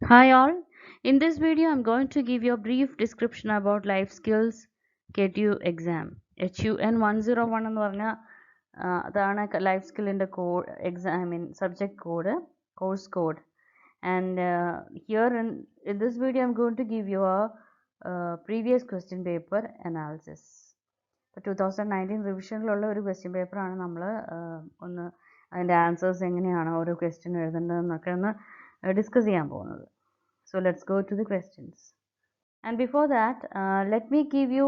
Hi all. In this video I'm going to give you a brief description about life skills KTU exam. HUN 101 എന്ന് പറഞ്ഞ അതാണ് life സ്കില്ലിൻ്റെ code exam subject code course code and here in this video I'm going to give you a previous question paper analysis. ഇപ്പോൾ 2019 റിവിഷനിലുള്ള ഒരു question പേപ്പറാണ് നമ്മൾ ഒന്ന് അതിൻ്റെ ആൻസേഴ്സ് എങ്ങനെയാണ് ഓരോ ക്വസ്റ്റ്യൻ എഴുതേണ്ടതെന്നൊക്കെ ഒന്ന് ഡിസ്കസ് ചെയ്യാൻ പോകുന്നത്. So let's go to the questions. And before that, let me give you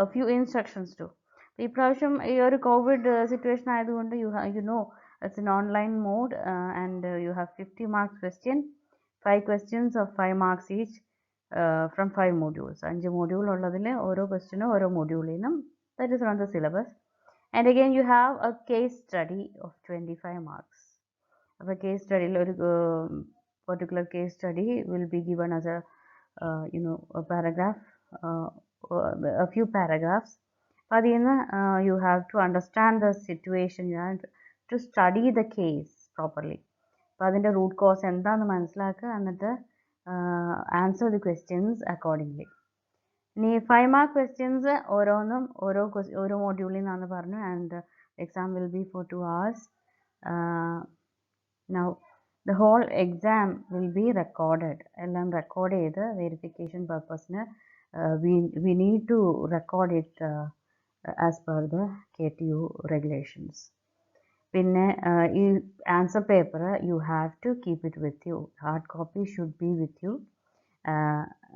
a few instructions too. ഈ പ്രാവശ്യം ഈ ഒരു കോവിഡ് സിറ്റുവേഷൻ ആയതുകൊണ്ട് you know it's an online mode and you have 50 marks question, 5 questions of 5 marks each from 5 modules. 5 module ഉള്ളതിൽ ഓരോ ക്വസ്റ്റ്യനും ഓരോ മൊഡ്യൂളിൽ നിന്നും that is on the syllabus. And again you have a case study of 25 marks. അപ്പോൾ case സ്റ്റഡിയിൽ ഒരു particular case study will be given as a a paragraph, a few paragraphs. Adina you have to understand the situation, you have to study the case properly. Adinte root cause endanu manasilakka annattu answer the questions accordingly. Ni 5 mark questions ഓരോന്നും ഓരോ മോഡ്യൂളിൽ നിന്നാണ് പറഞ്ഞു, and the exam will be for 2 hours. Now the whole exam will be recorded. എല്ലാം record ചെയ്ത് verification purpose-ന് we need to record it as per the KTU regulations. പിന്നെ ഈ answer paper you have to keep it with you. Hard copy should be with you,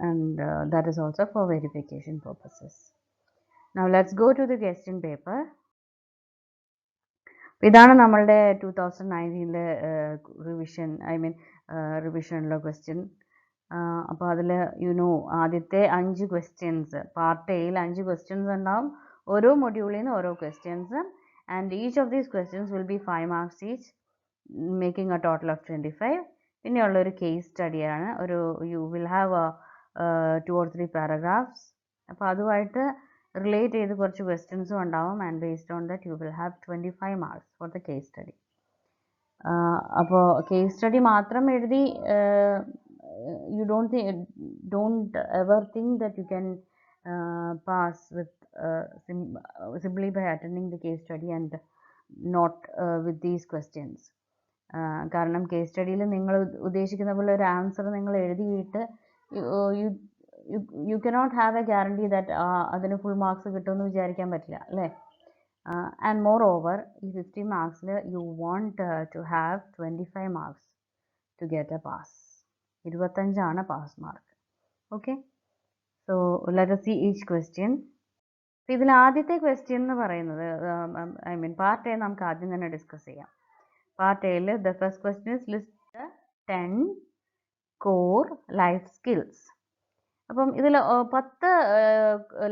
and that is also for verification purposes. Now let's go to the question paper. ഇതാണ് നമ്മളുടെ 2019 റിവിഷനിലെ question. അപ്പോൾ അതിൽ ആദ്യത്തെ 5 questions part എയിൽ 5 questions ഉണ്ടാവും. ഓരോ മൊഡ്യൂളിൽ നിന്ന് ഓരോ questions, and each of these questions will be 5 marks each, making a total of 25. പിന്നെയുള്ള ഒരു കേസ് സ്റ്റഡിയാണ്. You will have 2 or 3 paragraphs. അപ്പോൾ അതുമായിട്ട് റിലേറ്റ് ചെയ്ത് കുറച്ച് ക്വസ്റ്റ്യൻസും ഉണ്ടാവും, and based on that you will have 25 marks for the case study. അപ്പോൾ കേസ് സ്റ്റഡി മാത്രം എഴുതി you don't ever think that you can pass with simply by attending the case study and not with these questions. കാരണം case സ്റ്റഡിയിൽ നിങ്ങൾ ഉദ്ദേശിക്കുന്ന പോലെ ഒരു answer നിങ്ങൾ എഴുതിയിട്ട് you cannot have a guarantee that അതിന് ഫുൾ മാർക്സ് കിട്ടുമെന്ന് വിചാരിക്കാൻ പറ്റില്ല അല്ലേ. and moreover ഈ 50 marks you want to have 25 marks to get a pass. 25 ആണ് pass mark. Okay, so let us see each question. ഇതിൽ ആദ്യത്തെ ക്വസ്റ്റ്യൻ എന്ന് പറയുന്നത് പാർട്ട് എ നമുക്ക് ആദ്യം തന്നെ ഡിസ്കസ് ചെയ്യാം. പാർട്ട് എയിൽ the first question is list 10 core life skills. അപ്പം ഇതിൽ 10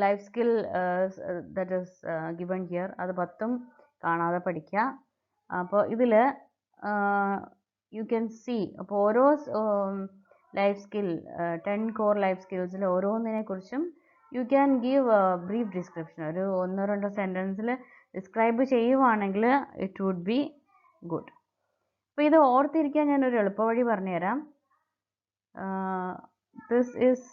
life skill that is given here, അത് 10ഉം കാണാതെ പഠിക്കുക. അപ്പോൾ ഇതിൽ യു ക്യാൻ സി, അപ്പോൾ ഓരോ ലൈഫ് സ്കിൽ 10 കോർ ലൈഫ് സ്കിൽസിൽ ഓരോന്നിനെ കുറിച്ചും you can give brief description. ഒരു 1-2 സെൻറ്റൻസിൽ ഡിസ്ക്രൈബ് ചെയ്യുവാണെങ്കിൽ ഇറ്റ് വുഡ് ബി ഗുഡ്. അപ്പോൾ ഇത് ഓർത്തിരിക്കാൻ ഞാനൊരു എളുപ്പവഴി പറഞ്ഞുതരാം. This is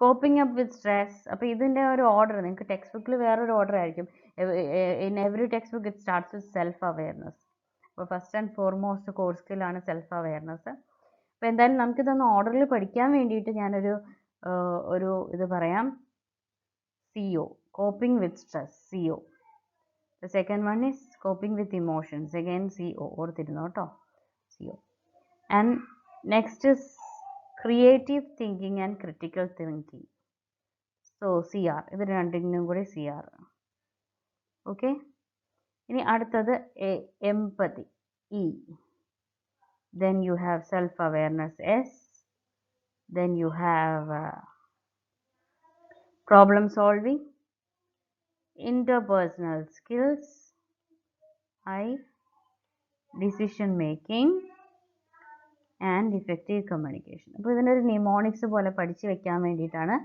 coping up with stress. അപ്പോൾ ഇതിൻ്റെ ഒരു ഓർഡർ നിങ്ങൾക്ക് ടെക്സ്റ്റ് ബുക്കിൽ വേറൊരു ഓർഡർ ആയിരിക്കും. In every textbook it starts with self awareness. അപ്പോൾ ഫസ്റ്റ് ആൻഡ് ഫോർമോസ്റ്റ് കോർ സ്കില്ലാണ് സെൽഫ് അവെയർനെസ്. അപ്പോൾ എന്തായാലും നമുക്കിതൊന്ന് ഓർഡറിൽ പഠിക്കാൻ വേണ്ടിയിട്ട് ഞാനൊരു ഇത് പറയാം. CO, coping with stress, CO. The second one is coping with emotions, again CO, ഓർത്തിരുന്നു കേട്ടോ, CO. And next is creative thinking and critical thinking, so CR. ഇത് രണ്ടിനും കൂടി CR. ഓക്കെ, ഇനി അടുത്തത് empathy, E. Then you have self awareness, S. Then you have problem solving, interpersonal skills, I. decision making and effective communication. അപ്പോൾ ഇതിനൊരു mnemonics പോലെ പഠിച്ചു വെക്കാൻ വേണ്ടിയിട്ടാണ്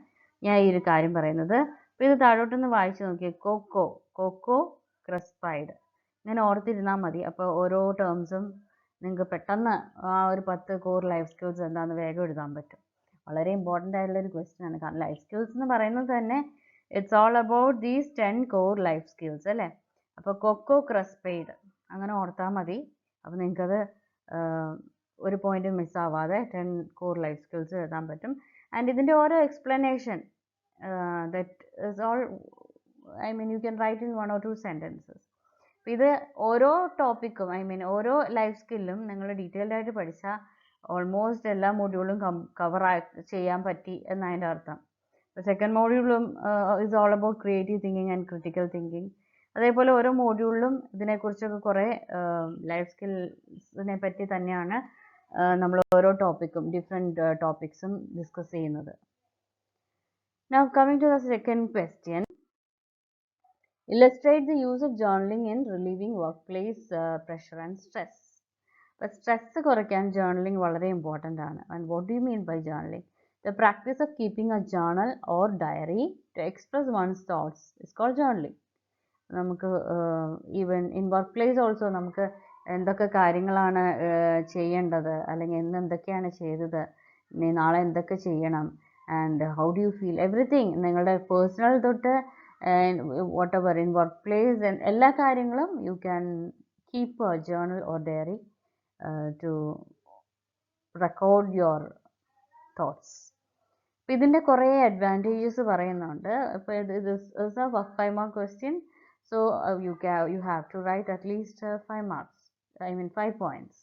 ഞാൻ ഈ ഒരു കാര്യം പറയുന്നത്. അപ്പോൾ ഇത് താഴോട്ടൊന്ന് വായിച്ചു നോക്കിയേ. കോക്കോ ക്രസ്പൈഡ്, ഇങ്ങനെ ഓർത്തിരുന്നാൽ മതി. അപ്പോൾ ഓരോ ടേംസും നിങ്ങൾക്ക് പെട്ടെന്ന് ആ ഒരു 10 കോർ ലൈഫ് സ്കിൽസ് എന്താണെന്ന് വേഗം എഴുതാൻ പറ്റും. വളരെ ഇമ്പോർട്ടൻ്റ് ആയിട്ടുള്ളൊരു ക്വസ്റ്റ്യൻ ആണ്. കാരണം ലൈഫ് സ്കിൽസ് എന്ന് പറയുന്നത് തന്നെ it's all about these 10 core life skills അല്ലേ. അപ്പോൾ കൊക്കോ ക്രസ്പെയ്ഡ് അങ്ങനെ ഓർത്താൽ മതി. അപ്പോൾ നിങ്ങൾക്കത് ഒരു പോയിന്റ് മിസ്സാവാതെ 10 കോർ ലൈഫ് സ്കിൽസ് എഴുതാൻ പറ്റും. ആൻഡ് ഇതിൻ്റെ ഓരോ explanation that is all you can write in 1 or 2 sentences. ഇത് ഓരോ ടോപ്പിക്കും ഓരോ ലൈഫ് സ്കില്ലും നിങ്ങൾ ഡീറ്റെയിൽഡ് ആയിട്ട് പഠിച്ചാൽ ഓൾമോസ്റ്റ് എല്ലാ മോഡ്യൂളും കവർ ചെയ്യാൻ പറ്റി എന്നതിൻ്റെ അർത്ഥം. സെക്കൻഡ് മോഡ്യൂളും is all about creative thinking and critical thinking. അതേപോലെ ഓരോ മോഡ്യൂളിലും ഇതിനെക്കുറിച്ചൊക്കെ കുറേ ലൈഫ് സ്കിൽസിനെ പറ്റി തന്നെയാണ് നമ്മൾ ഓരോ ടോപ്പിക്കും ഡിഫറെൻറ്റ് ടോപ്പിക്സും ഡിസ്കസ് ചെയ്യുന്നത്. Now coming to the second question. Illustrate the use of journaling in relieving workplace pressure and stress. But stress കുറയ്ക്കാൻ journaling വളരെ important ആണ്. And what do you mean by journaling? The practice of keeping a journal or diary to express one's thoughts is called journaling. നമുക്ക് even in work place also നമുക്ക് എന്തൊക്കെ കാര്യങ്ങളാണ് ചെയ്യേണ്ടത്, അല്ലെങ്കിൽ ഇന്ന് എന്തൊക്കെയാണ് ചെയ്തത്, ഇനി നാളെ എന്തൊക്കെ ചെയ്യണം, and how do you feel, everything നിങ്ങളുടെ പേഴ്സണൽ തൊട്ട് whatever in workplace എല്ലാ കാര്യങ്ങളും you can keep a journal or diary to record your thoughts. അപ്പം ഇതിൻ്റെ കുറേ അഡ്വാൻറ്റേജസ് പറയുന്നുണ്ട്. ഇപ്പോൾ ഇത് is a 5 mark question. So you have to write at least 5 marks. 5 points.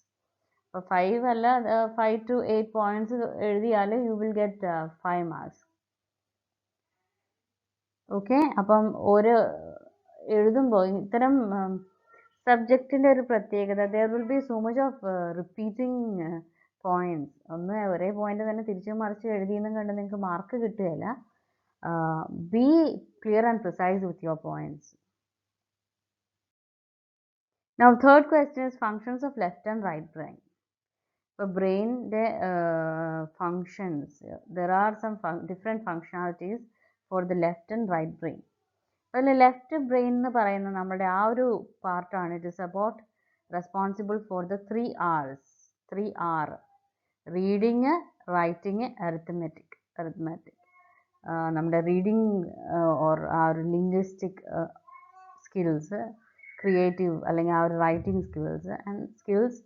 അപ്പോൾ 5 അല്ല 5 to 8 points എഴുതിയാൽ you will get 5 marks. Okay. അപ്പം ഒരു എഴുതുമ്പോൾ ഇത്തരം സബ്ജക്റ്റിൻ്റെ ഒരു പ്രത്യേകത, there will be so much of repeating points. ഒന്ന് ഒരേ പോയിന്റ് തന്നെ തിരിച്ചും മറിച്ച് എഴുതിയെന്നും കണ്ട് നിങ്ങൾക്ക് മാർക്ക് കിട്ടുകയില്ല. Be clear and precise with your points. Now third question is functions of left and right brain. For brain functions, there are some different functionalities for the left and right brain. Well, left brain എന്ന് പറയുന്ന നമ്മുടെ ആ ഒരു പാർട്ടാണ്. It is about responsible for the 3 R's. 3 R. Reading, writing, arithmetic. നമ്മുടെ reading or ആ ഒരു linguistic skills, creative അല്ലെങ്കിൽ ആ ഒരു റൈറ്റിംഗ് സ്കിൽസ്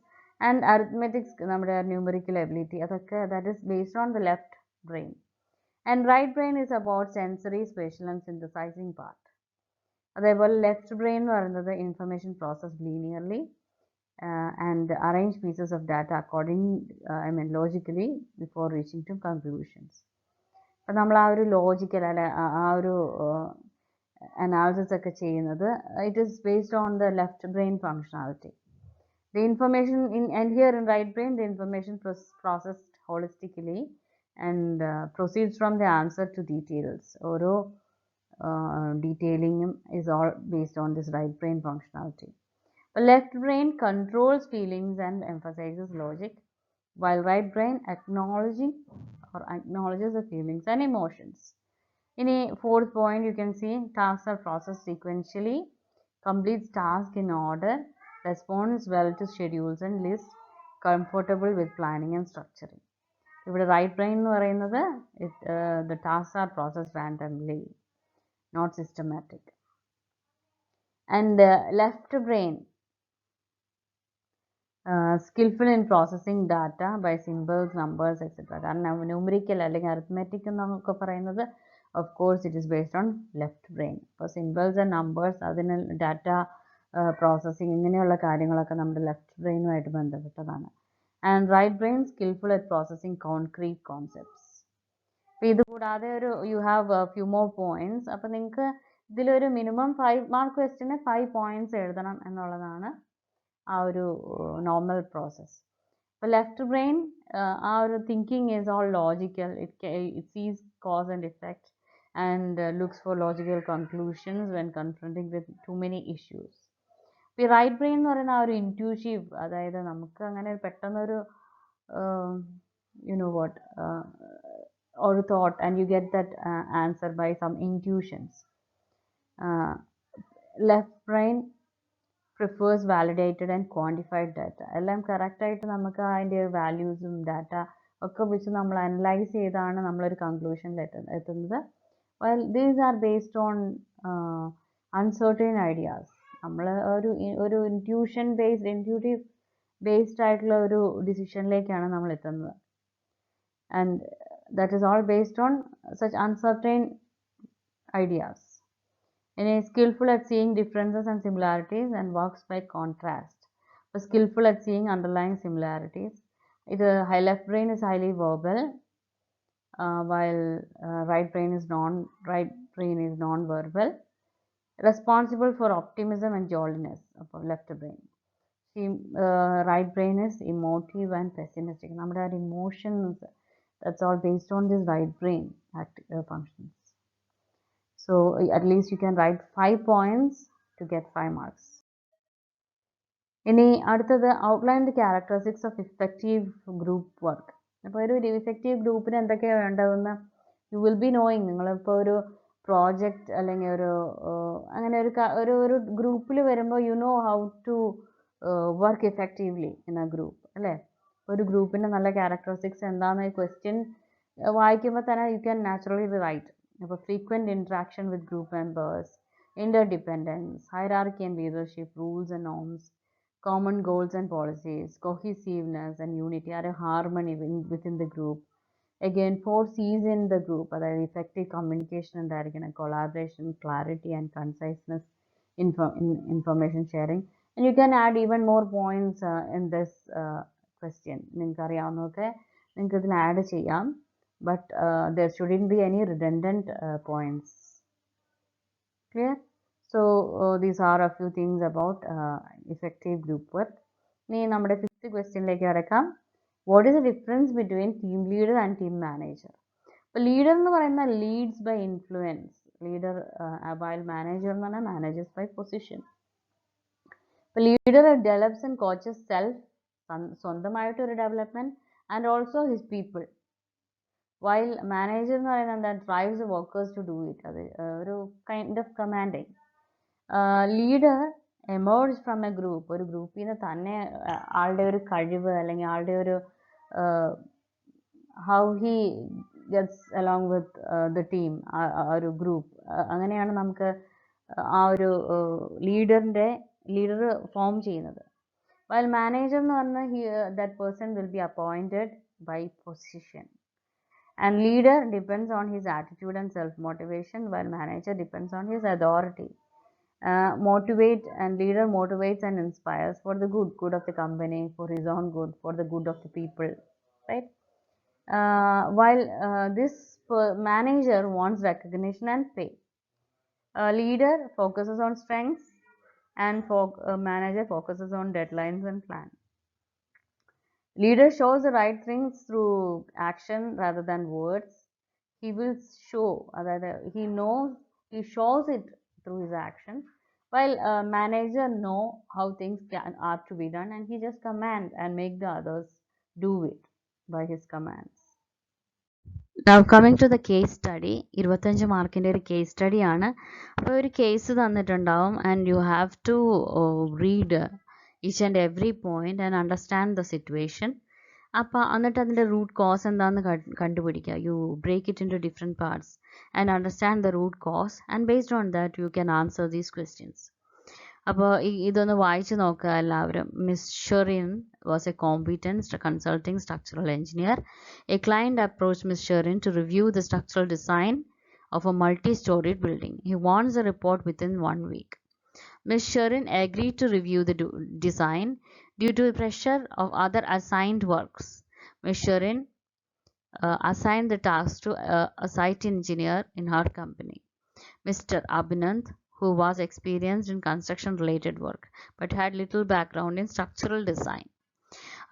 ആൻഡ് അരിത്മെറ്റിക്സ്, നമ്മുടെ ന്യൂമറിക്കൽ എബിലിറ്റി, അതൊക്കെ that is based on the left brain. And right brain is about sensory, spatial and synthesising part. അതേപോലെ left brain എന്ന് പറയുന്നത് information process linearly and arrange pieces of data according logically before reaching to conclusions. അപ്പം നമ്മൾ ആ ഒരു logical അല്ലെ ആ ഒരു analysis ഒക്കെ ചെയ്യുന്നത് it is based on the left brain functionality. The information and here in right brain the information processed holistically and proceeds from the answer to details. ഓരോ detailing is all based on this right brain functionality. The left brain controls feelings and emphasizes logic, while right brain acknowledges the feelings and emotions. In a fourth point, you can see tasks are processed sequentially, completes tasks in order, responds well to schedules and lists, comfortable with planning and structuring. ഇവിടെ right brain എന്ന് പറയുന്നത് the tasks are processed randomly, not systematic. And left brain skillful in processing data by symbols, numbers, etc. കാരണം numerical അല്ലെങ്കിൽ arithmetic എന്നൊക്കെ പറയുന്നത് of course it is based on left brain. അപ്പോൾ symbols and numbers, അതിന് data processing, ഇങ്ങനെയുള്ള കാര്യങ്ങളൊക്കെ നമ്മുടെ left ബ്രെയിനുമായിട്ട് ബന്ധപ്പെട്ടതാണ്. And right brain skilful at processing concrete concepts. അപ്പോൾ ഇത് കൂടാതെ ഒരു you have few more points. അപ്പോൾ നിങ്ങൾക്ക് ഇതിലൊരു മിനിമം 5 മാർക്ക് ക്വസ്റ്റിന് 5 പോയിന്റ്സ് എഴുതണം എന്നുള്ളതാണ് ആ ഒരു നോർമൽ പ്രോസസ്സ്. അപ്പോൾ ലെഫ്റ്റ് ബ്രെയിൻ ആ ഒരു thinking is all logical. It sees cause and effect and looks for logical conclusions when confronting with too many issues. ഈ റൈറ്റ് ബ്രെയിൻ എന്ന് പറയുന്ന ആ ഒരു ഇൻറ്റ്യൂട്ടീവ്, അതായത് നമുക്ക് അങ്ങനെ പെട്ടെന്നൊരു ഒരു thought and you get that answer by some intuitions. Left brain prefers validated and quantified data. എല്ലാം correct ആയിട്ട് നമുക്ക് അതിൻ്റെ വാല്യൂസും ഡാറ്റ ഒക്കെ വെച്ച് നമ്മൾ അനലൈസ് ചെയ്താണ് നമ്മളൊരു കൺക്ലൂഷനിൽ എത്തുന്നത്. While these are based on uncertain ideas. നമ്മൾ ഒരു intuitive based ആയിട്ടുള്ള ഒരു ഡിസിഷനിലേക്കാണ് നമ്മൾ എത്തുന്നത്. And that is all based on such uncertain ideas. And is skillful at seeing differences and similarities and works by contrast. But skillful at seeing underlying similarities. The left brain is highly verbal, while right brain is non-verbal. Responsible for optimism and jolliness of left brain. Right brain is emotive and pessimistic. Our emotions, that's all based on this right brain functions. So at least you can write 5 points to get 5 marks. ഇനി അടുത്തത് outline the characteristics of effective group work. അപ്പോൾ ഒരു effective ഗ്രൂപ്പിന് എന്തൊക്കെയാണ് വേണ്ടതെന്ന് you will be knowing. നിങ്ങളിപ്പോൾ ഒരു project അല്ലെങ്കിൽ അങ്ങനെ ഒരു ഗ്രൂപ്പിൽ വരുമ്പോൾ you know how to work effectively in a group അല്ലേ. ഒരു ഗ്രൂപ്പിൻ്റെ നല്ല ക്യാരക്ടറിസ്റ്റിക്സ് എന്താണെന്ന് ക്വസ്റ്റ്യൻ വായിക്കുമ്പോൾ തന്നെ യു ക്യാൻ നാച്ചുറലി റൈറ്റ്. അപ്പോൾ frequent interaction with group members, interdependence, hierarchy and leadership, rules and norms, common goals and policies, cohesiveness and unity, are a harmony within the group. Again, 4 C's in the group, that effective communication and collaboration, clarity and conciseness, information sharing. And you can add even more points in this question. Add cheyam, but there shouldn't be any redundant points. Clear? So these are a few things about effective group work. Now, നമ്മുടെ 5th ക്വസ്റ്റ്യനിലേക്ക് കടക്കാം. What is the difference between team leader and team manager? അപ്പോൾ leader എന്ന് പറയുന്ന leads by influence, leader while manager എന്ന് പറഞ്ഞാൽ manages by position. അപ്പോൾ leader develops and coaches self, സ്വന്തമായിട്ടൊരു development, and also his people. While manager എന്ന് പറയുന്നത് എന്താ, drives the workers to do it. അത് ഒരു kind of commanding. Leader emerge from A group, ഒരു ഗ്രൂപ്പിൽ നിന്ന് തന്നെ ആളുടെ ഒരു കഴിവ് അല്ലെങ്കിൽ ആളുടെ ഒരു how he gets along with the team, ഒരു ഗ്രൂപ്പ്, അങ്ങനെയാണ് നമുക്ക് ആ ഒരു ലീഡർ ഫോം ചെയ്യുന്നത്. While manager എന്ന് പറഞ്ഞാൽ that person will be appointed by position. And leader depends on his attitude and self-motivation, while manager depends on his authority. Leader motivates and inspires for the good of the company, for his own good, for the good of the people, right? While this manager wants recognition and pay. Leader focuses on strengths, and manager focuses on deadlines and plans. Leader shows the right things through action rather than words. He will show, he shows it through his action, while manager know how things are to be done, and he just command and make the others do it by his commands. Now coming to the case study, 25 മാർക്കിൻ്റെ ഒരു case study ആണ്. അപ്പോൾ ഒരു case തന്നിട്ടുണ്ടാവും, and you have to read each and every point and understand the situation. അപ്പോൾ എന്നിട്ട് അതിൻ്റെ root cause എന്താണെന്ന് കണ്ടുപിടിക്കുക. You break it into different parts and understand the root cause, and based on that you can answer these questions. അപ്പോൾ ഇതൊന്ന് വായിച്ച് നോക്കുക എല്ലാവരും. Miss Sherin was a competent consulting structural engineer. A client approached Ms. Sherin to review the structural design of a multi-storied building. He wants a report within 1 week. Ms. Sherin agreed to review the design due to the pressure of other assigned works. Ms. Sherin assigned the task to a site engineer in her company, Mr. Abhinand, who was experienced in construction-related work but had little background in structural design.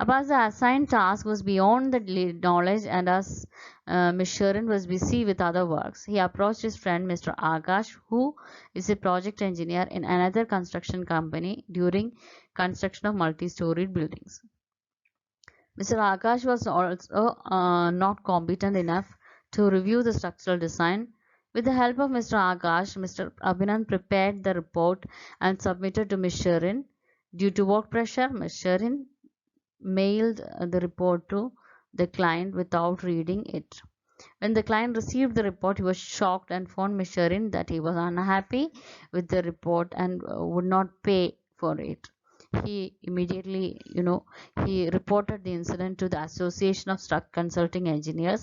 As the assigned task was beyond the knowledge and as Ms. Sherin was busy with other works, he approached his friend Mr. Akash, who is a project engineer in another construction company during construction of multi-storied buildings. Mr. Akash was also not competent enough to review the structural design. With the help of Mr. Akash, Mr. Abhinand prepared the report and submitted to Ms. Sherin. Due to work pressure, Ms. Sherin mailed the report to the client without reading it. When the client received the report, he was shocked and informed Ms. Sherin that he was unhappy with the report and would not pay for it. He immediately, he reported the incident to the Association of Struck Consulting Engineers,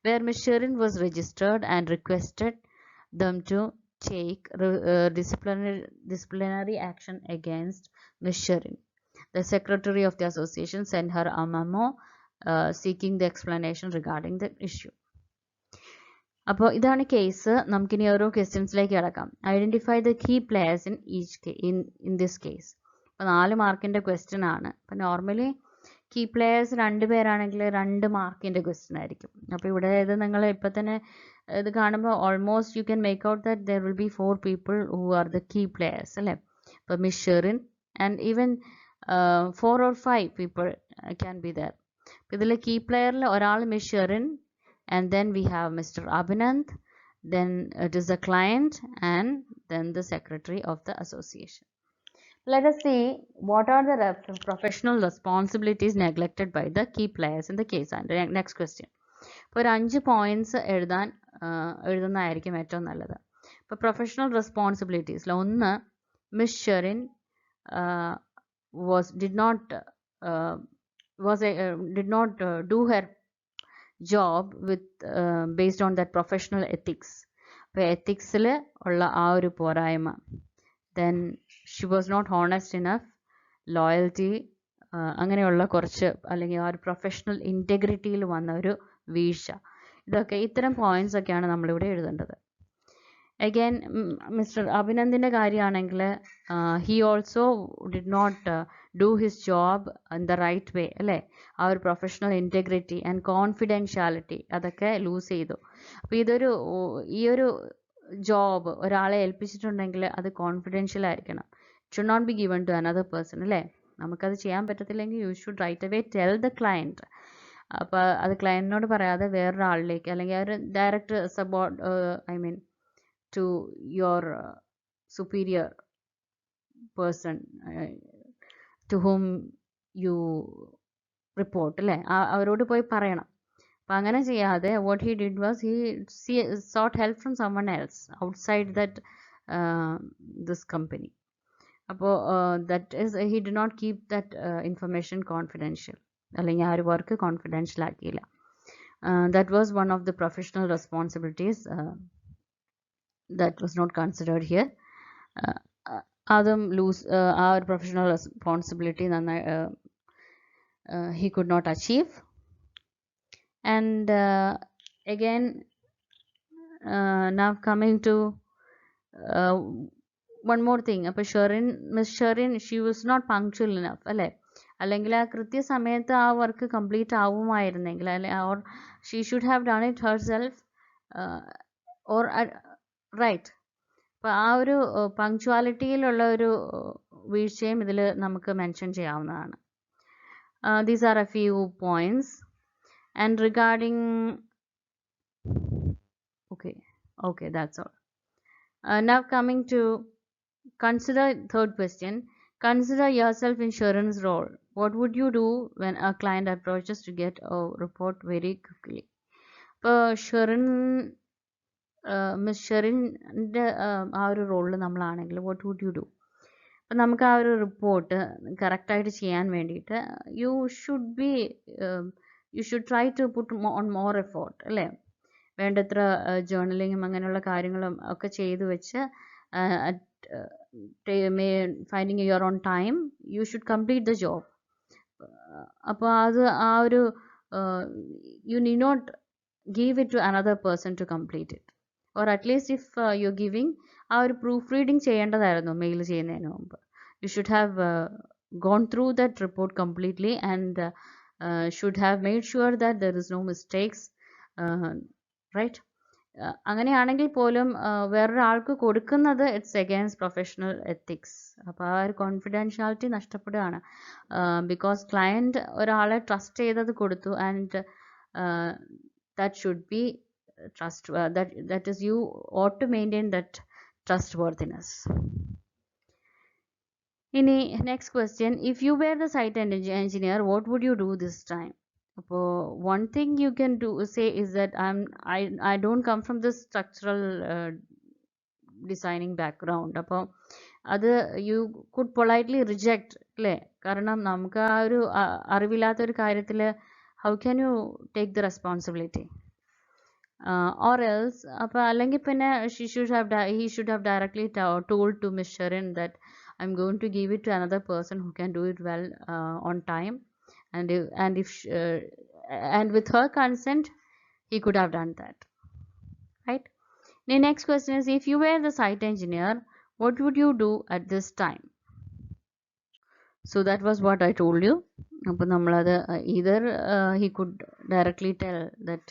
where Ms. Sherin was registered and requested them to take disciplinary action against Ms. Sherin. The secretary of the association sent her a memo seeking the explanation regarding the issue. അപ്പോൾ ഇതാണ് case. നമുക്കിനി ഓരോ ക്വസ്റ്റ്യൻസിലേക്ക് കിടക്കാം. Identify the key players in this case. അപ്പോൾ 4 മാർക്കിൻ്റെ question ആണ്. അപ്പോൾ നോർമലി കീ പ്ലേയേഴ്സ് 2 പേരാണെങ്കിൽ 2 മാർക്കിൻ്റെ ക്വസ്റ്റ്യൻ ആയിരിക്കും. അപ്പോൾ ഇവിടെ ഇത് നിങ്ങൾ ഇപ്പം തന്നെ ഇത് കാണുമ്പോൾ almost you can make out that there will be 4 people who are the key players അല്ലേ. അപ്പോൾ miss Sherin and even 4 or 5 people can be there. ഇതിൽ കീ പ്ലെയറിൽ ഒരാൾ miss Sherin, and then we have Mr. Abhinand, then it is the client, and then the secretary of the association. Let us see what are the professional responsibilities neglected by the key players in the case. And next question. ഇപ്പോൾ ഒരു 5 points എഴുതുന്നതായിരിക്കും ഏറ്റവും നല്ലത്. ഇപ്പോൾ professional റെസ്പോൺസിബിലിറ്റീസിൽ ഒന്ന്, miss Sherin did not do her job with based on that professional ethics. അപ്പോൾ എത്തിക്സിൽ ഉള്ള ആ ഒരു പോരായ്മ. Then she was not honest enough, loyalty, അങ്ങനെയുള്ള കുറച്ച്, അല്ലെങ്കിൽ ആ ഒരു പ്രൊഫഷണൽ ഇൻറ്റഗ്രിറ്റിയിൽ വന്ന ഒരു വീഴ്ച. ഇത്തരം പോയിന്റ്സ് ഒക്കെയാണ് നമ്മളിവിടെ എഴുതേണ്ടത്. അഗൈൻ മിസ്റ്റർ അഭിനന്ദിൻ്റെ കാര്യമാണെങ്കിൽ he also did not do his job in the right way അല്ലേ. ആ ഒരു പ്രൊഫഷണൽ ഇൻറ്റഗ്രിറ്റി ആൻഡ് കോൺഫിഡൻഷ്യാലിറ്റി അതൊക്കെ ലൂസ് ചെയ്തു. അപ്പോൾ ഈ ഒരു ജോബ് ഒരാളെ ഏൽപ്പിച്ചിട്ടുണ്ടെങ്കിൽ അത് കോൺഫിഡൻഷ്യൽ ആയിരിക്കണം. It should not be given to another person അല്ലേ. നമുക്കത് ചെയ്യാൻ പറ്റത്തില്ലെങ്കിൽ you should right away tell the client. അപ്പോൾ അത് ക്ലയൻറ്റിനോട് പറയാതെ വേറൊരാളിലേക്ക്, അല്ലെങ്കിൽ ഒരു direct to your superior person to whom you report അല്ലേ, അവരോട് പോയി പറയണം. അപ്പം അങ്ങനെ ചെയ്യാതെ what he did was he sought help from someone else outside that this company. അപ്പോൾ that is he did not keep that information confidential, അല്ലെങ്കിൽ ആ ഒരു വർക്ക് കോൺഫിഡൻഷ്യൽ ആക്കിയില്ല. That was one of the professional responsibilities that was not considered here. Adam lose our professional responsibility he could not achieve. And again now coming to one more thing. അപ്പോൾ Miss Sherin, she was not punctual enough അല്ലേ. അല്ലെങ്കിൽ ആ കൃത്യസമയത്ത് ആ work complete ആവുമായിരുന്നെങ്കിൽ, അല്ലെ, or she should have done it herself or right. അപ്പോൾ ആ ഒരു പങ്ക്ച്വാലിറ്റിയിലുള്ള ഒരു വീഴ്ചയും ഇതിൽ നമുക്ക് മെൻഷൻ ചെയ്യാവുന്നതാണ്. These are A few points. And regarding okay that's all. Now coming to consider third question. Consider yourself in Sherin's role. What would you do when a client approaches to get a report very quickly? ഇപ്പോൾ miss ഷെറിൻ്റെ ആ ഒരു റോളിൽ നമ്മളാണെങ്കിൽ what would you do? അപ്പം നമുക്ക് ആ ഒരു report കറക്റ്റായിട്ട് ചെയ്യാൻ വേണ്ടിയിട്ട് you should try to put on more effort അല്ലേ. വേണ്ടത്ര ജേർണലിങ്ങും അങ്ങനെയുള്ള കാര്യങ്ങളും ഒക്കെ ചെയ്തു വെച്ച് finding your own time you should complete the job. അപ്പോൾ അത് ആ ഒരു you need not give it to another person to complete it. or at least if you're giving ആ ഒരു പ്രൂഫ് റീഡിങ് ചെയ്യേണ്ടതായിരുന്നു മെയിൽ ചെയ്യുന്നതിന് മുമ്പ്. You should have gone through that report completely and should have made sure that there is no mistakes, right? അങ്ങനെയാണെങ്കിൽ പോലും വേറൊരാൾക്ക് കൊടുക്കുന്നത് it's against professional ethics. അപ്പോൾ ആ ഒരു കോൺഫിഡൻഷ്യാലിറ്റി നഷ്ടപ്പെടുകയാണ്. ബിക്കോസ് ക്ലയൻറ്റ് ഒരാളെ ട്രസ്റ്റ് ചെയ്തത് കൊടുത്തു, and that should be that is you ought to maintain that trustworthiness. Next question, if you were the site engineer, what would you do this time? One thing you can say is that I don't come from the structural designing background. അപ്പോൾ അത് you could politely reject അല്ലേ? കാരണം നമുക്ക് ആ ഒരു അറിവില്ലാത്തൊരു കാര്യത്തിൽ how can you take the responsibility? Or else അപ്പോൾ അല്ലെങ്കിൽ പിന്നെ he should have directly told to Miss Sharon that I'm going to give it to another person who can do it well on time, and with her consent he could have done that, right? The next question is, if you were the site engineer, what would you do at this time? So that was what I told you. Either he could directly tell that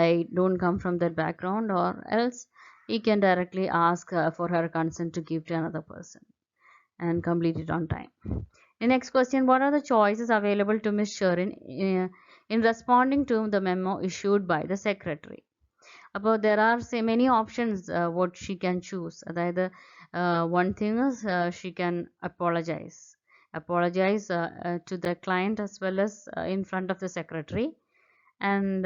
I don't come from that background, or else he can directly ask for her consent to give to another person and complete it on time. The next question, what are the choices available to Ms. Sharon in responding to the memo issued by the secretary? About there are many options what she can choose. Either one thing is she can apologize to the client as well as in front of the secretary, and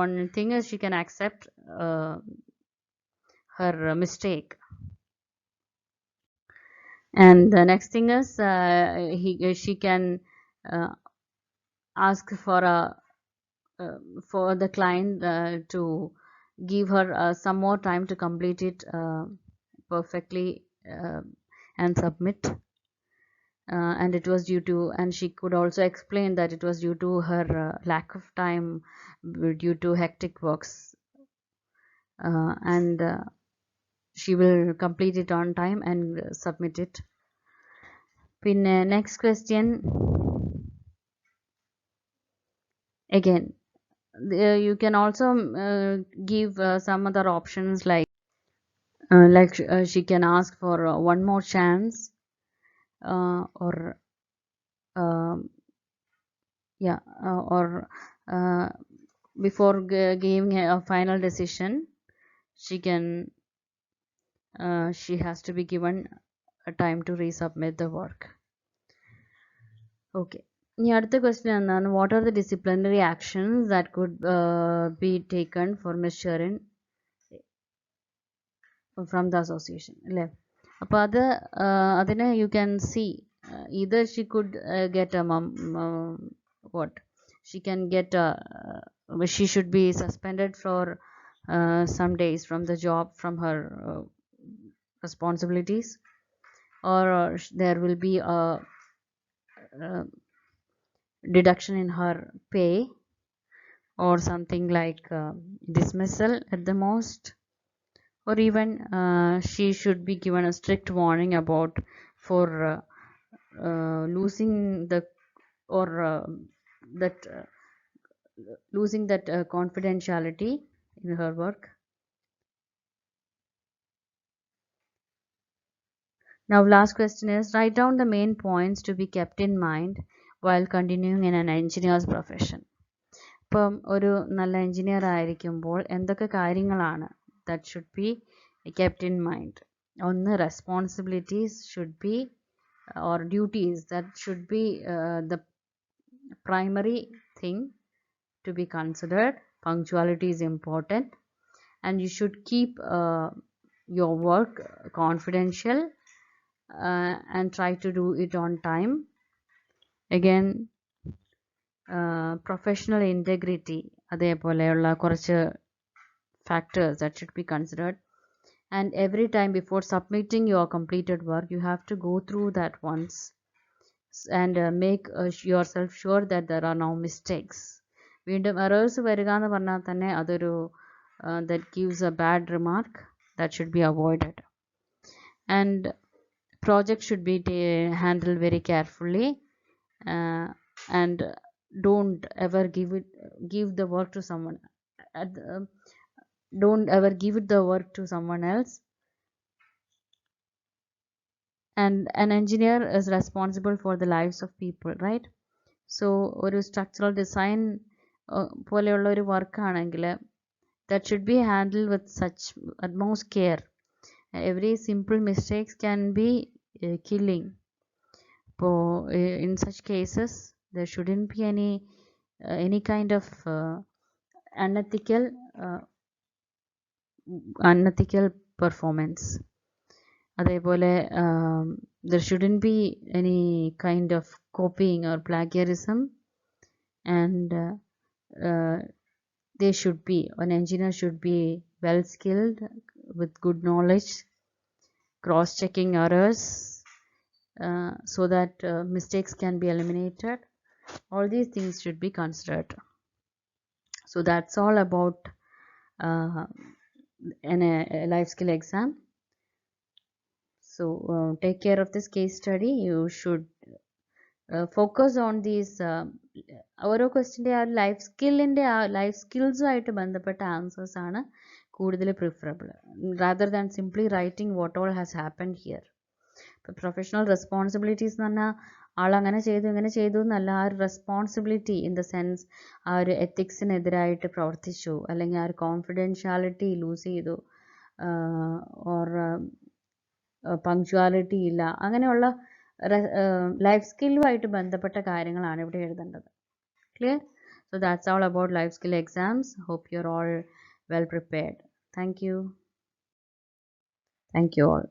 one thing is she can accept her mistake, and the next thing is she can ask for the client to give her some more time to complete it perfectly and submit, and it was due to, and she could also explain that it was due to her lack of time due to hectic works, and she will complete it on time and submit it. Next question, again you can also give some other options like she can ask for one more chance, or before giving a final decision she has to be given a time to resubmit the work. Okay, the question is, what are the disciplinary actions that could be taken for Ms. Sharon from the association? You can see either she could get a she can get she should be suspended for some days from the job, from her responsibilities, or there will be a deduction in her pay, or something like dismissal at the most, or even she should be given a strict warning about for losing the or losing that confidentiality in her work. Now last question is, write down the main points to be kept in mind while continuing in an engineer's profession. ഇപ്പം ഒരു നല്ല engineer ആയിരിക്കുമ്പോൾ എന്തൊക്കെ കാര്യങ്ങളാണ് that should be kept in mind? ഒന്ന്, responsibilities should be or duties that should be the primary thing to be considered. Punctuality is important, and you should keep your work confidential and try to do it on time. Again, professional integrity, അതേപോലെയുള്ള കുറച്ച് factors that should be considered, and every time before submitting your completed work you have to go through that once and make yourself sure that there are no mistakes. വീണ്ടും errors വരിക എന്ന് പറഞ്ഞാൽ തന്നെ അതൊരു that gives a bad remark that should be avoided, and project should be handled very carefully, and don't ever give the work to someone don't ever give it the work to someone else. And an engineer is responsible for the lives of people, right? So ഒരു structural design പോലെയുള്ള ഒരു work ആണെങ്കിൽ that should be handled with such utmost care. Every simple mistakes can be killing. In such cases, there shouldn't be any kind of unethical performance. There shouldn't be any kind of copying or plagiarism, and an engineer should be well skilled with good knowledge, cross-checking errors, so that mistakes can be eliminated. All these things should be considered. So that's all about a life skill exam. So take care of this case study. You should focus on these ഓരോ ക്വസ്റ്റിൻ്റെ ആ life സ്കിൽസുമായിട്ട് ബന്ധപ്പെട്ട answers ആണ് കൂടുതൽ preferable rather than simply writing what all has happened here. ഇപ്പോൾ professional responsibilities എന്ന് പറഞ്ഞാൽ ആളങ്ങനെ ചെയ്തു ഇങ്ങനെ ചെയ്തു എന്നല്ല, ആ ഒരു റെസ്പോൺസിബിലിറ്റി ഇൻ ദ സെൻസ് ആ ഒരു എത്തിക്സിനെതിരായിട്ട് പ്രവർത്തിച്ചു, അല്ലെങ്കിൽ ആ ഒരു കോൺഫിഡൻഷ്യാലിറ്റി ലൂസ് ചെയ്തു, ഓർ പങ്ക്ച്വാലിറ്റി ഇല്ല, അങ്ങനെയുള്ള ലൈഫ് സ്കില്ലുമായിട്ട് ബന്ധപ്പെട്ട കാര്യങ്ങളാണ് ഇവിടെ എഴുതേണ്ടത്. Clear? So that's all about life skill exams. Hope you're all well prepared. Thank you. Thank you all.